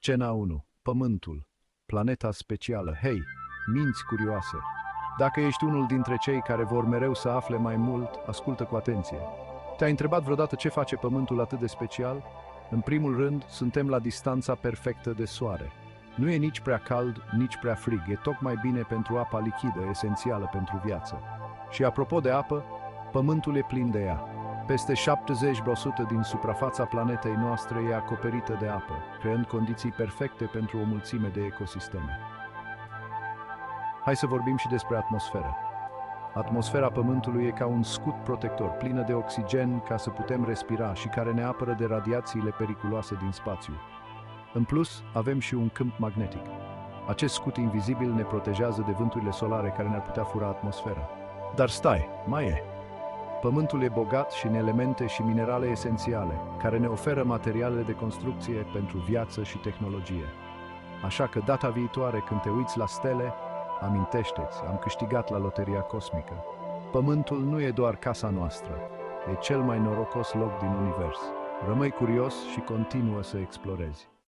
Scena 1. Pământul. Planeta specială. Hei, minți curioase! Dacă ești unul dintre cei care vor mereu să afle mai mult, ascultă cu atenție. Te-ai întrebat vreodată ce face Pământul atât de special? În primul rând, suntem la distanța perfectă de Soare. Nu e nici prea cald, nici prea frig, e tocmai bine pentru apa lichidă, esențială pentru viață. Și apropo de apă, Pământul e plin de ea. Peste 70% din suprafața planetei noastre e acoperită de apă, creând condiții perfecte pentru o mulțime de ecosisteme. Hai să vorbim și despre atmosferă. Atmosfera Pământului e ca un scut protector, plină de oxigen ca să putem respira și care ne apără de radiațiile periculoase din spațiu. În plus, avem și un câmp magnetic. Acest scut invizibil ne protejează de vânturile solare care ne-ar putea fura atmosfera. Dar stai, mai e! Pământul e bogat și în elemente și minerale esențiale, care ne oferă materiale de construcție pentru viață și tehnologie. Așa că data viitoare, când te uiți la stele, amintește-ți, am câștigat la loteria cosmică. Pământul nu e doar casa noastră, e cel mai norocos loc din univers. Rămâi curios și continuă să explorezi.